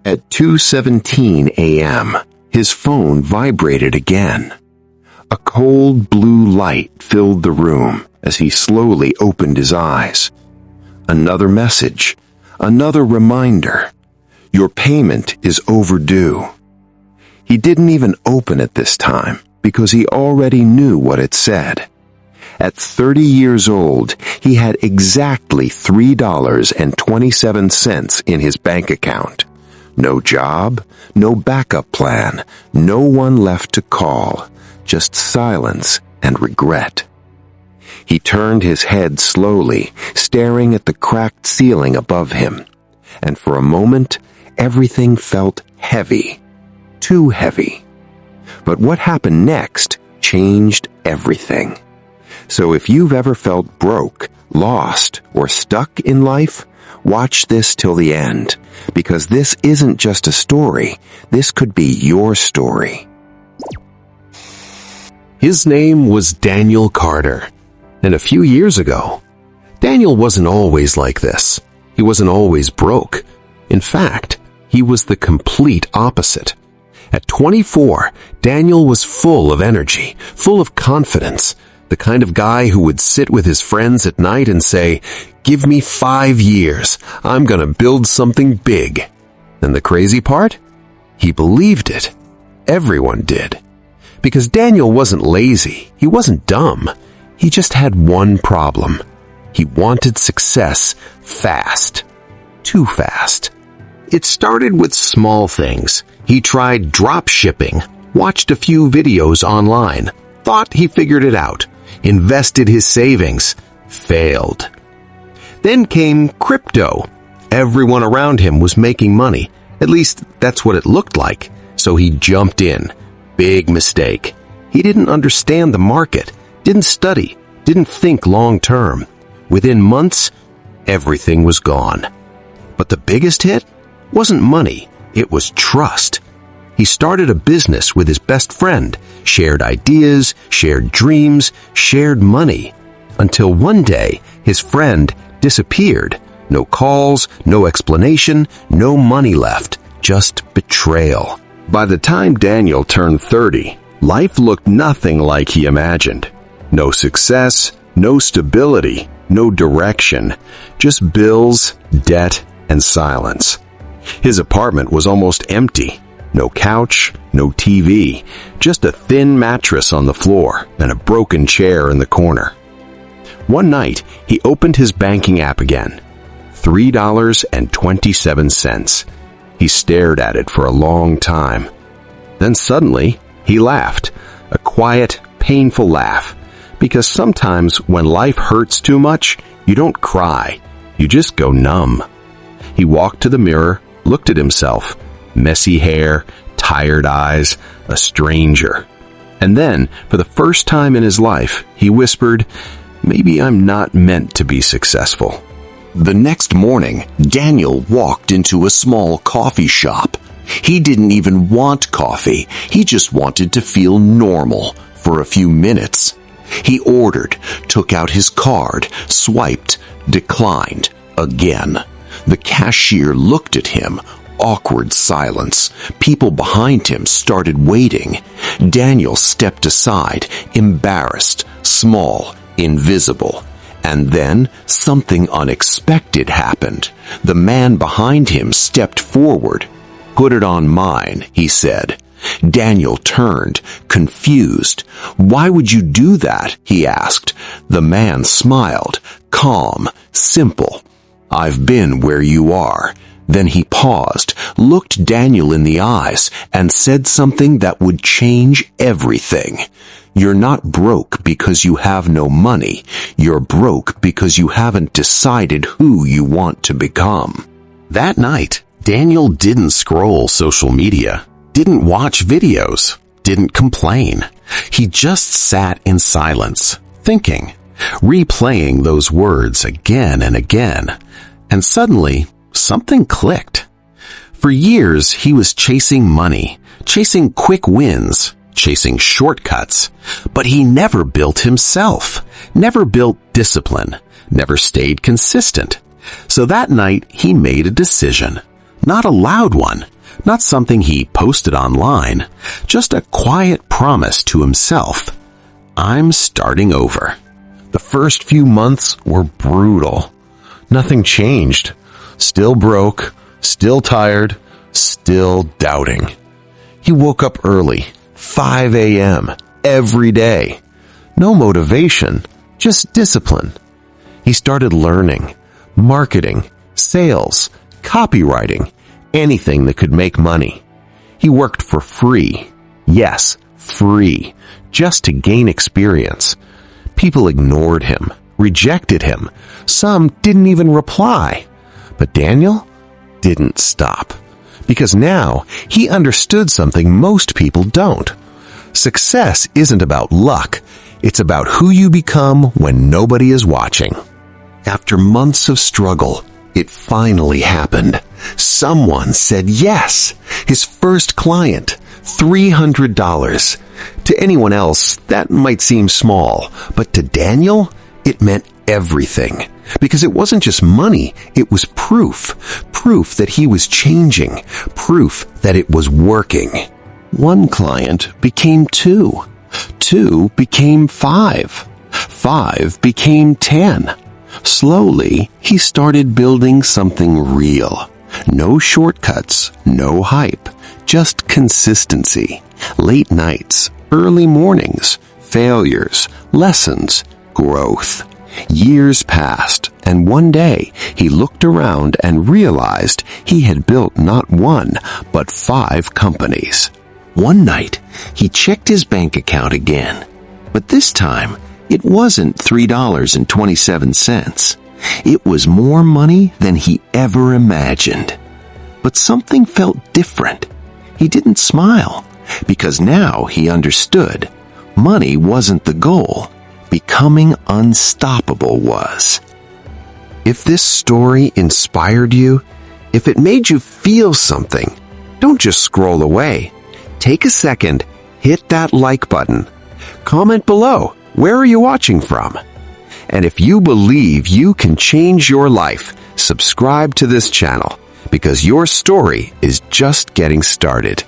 At 2:17 a.m., his phone vibrated again. A cold blue light filled the room as he slowly opened his eyes. Another message, another reminder. Your payment is overdue. He didn't even open it this time because he already knew what it said. At 30 years old, he had exactly $3.27 in his bank account. No job, no backup plan, no one left to call, just silence and regret. He turned his head slowly, staring at the cracked ceiling above him, and for a moment, everything felt heavy, too heavy. But what happened next changed everything. So if you've ever felt broke, lost, or stuck in life, watch this till the end, because this isn't just a story. This could be your story. His name was Daniel Carter, and a few years ago, Daniel wasn't always like this. He wasn't always broke. In fact, he was the complete opposite. At 24, Daniel was full of energy, full of confidence, the kind of guy who would sit with his friends at night and say, "Give me 5 years. I'm gonna build something big." And the crazy part? He believed it. Everyone did. Because Daniel wasn't lazy. He wasn't dumb. He just had one problem. He wanted success fast. Too fast. It started with small things. He tried drop shipping, watched a few videos online, thought he figured it out, invested his savings, failed. Then came crypto. Everyone around him was making money. At least that's what it looked like. So he jumped in. Big mistake. He didn't understand the market, didn't study, didn't think long term. Within months, everything was gone. But the biggest hit wasn't money, it was trust. He started a business with his best friend, shared ideas, shared dreams, shared money. Until one day, his friend disappeared. No calls, no explanation, no money left, just betrayal. By the time Daniel turned 30, life looked nothing like he imagined. No success, no stability, no direction, just bills, debt, and silence. His apartment was almost empty. No couch, no TV, just a thin mattress on the floor and a broken chair in the corner. One night, he opened his banking app again. $3.27. He stared at it for a long time. Then suddenly, he laughed. A quiet, painful laugh. Because sometimes when life hurts too much, you don't cry. You just go numb. He walked to the mirror, looked at himself. Messy hair, tired eyes, a stranger. And then, for the first time in his life, he whispered, "Maybe I'm not meant to be successful." The next morning, Daniel walked into a small coffee shop. He didn't even want coffee. He just wanted to feel normal for a few minutes. He ordered, took out his card, swiped, declined again. The cashier looked at him. Awkward silence. People behind him started waiting. Daniel stepped aside, embarrassed, small, invisible. And then something unexpected happened. The man behind him stepped forward. "Put it on mine," he said. Daniel turned, confused. "Why would you do that?" he asked. The man smiled, calm, simple. "I've been where you are." Then he paused, looked Daniel in the eyes, and said something that would change everything. "You're not broke because you have no money. You're broke because you haven't decided who you want to become." That night, Daniel didn't scroll social media, didn't watch videos, didn't complain. He just sat in silence, thinking, replaying those words again and again. And suddenly, something clicked. For years, he was chasing money, chasing quick wins, chasing shortcuts, but he never built himself, never built discipline, never stayed consistent. So that night, he made a decision. Not a loud one, Not something he posted online, just a quiet promise to himself. I'm starting over. The first few months were brutal. Nothing changed. Still broke, still tired, still doubting. He woke up early, 5 a.m., every day. No motivation, just discipline. He started learning, marketing, sales, copywriting, anything that could make money. He worked for free. Yes, free, just to gain experience. People ignored him, rejected him. Some didn't even reply. But Daniel didn't stop. Because now he understood something most people don't. Success isn't about luck. It's about who you become when nobody is watching. After months of struggle, it finally happened. Someone said yes. His first client, $300. To anyone else, that might seem small, but to Daniel, it meant everything. Because it wasn't just money, it was proof. Proof that he was changing. Proof that it was working. One client became 2. 2 became 5. 5 became 10. Slowly, he started building something real. No shortcuts, no hype, just consistency. Late nights, early mornings, failures, lessons, growth. Years passed, and one day he looked around and realized he had built not 1, but 5 companies. One night, he checked his bank account again, but this time it wasn't $3.27. It was more money than he ever imagined. But something felt different. He didn't smile, because now he understood. Money wasn't the goal. Becoming unstoppable was. If this story inspired you, if it made you feel something, don't just scroll away. Take a second, hit that like button. Comment below, where are you watching from? And if you believe you can change your life, subscribe to this channel, because your story is just getting started.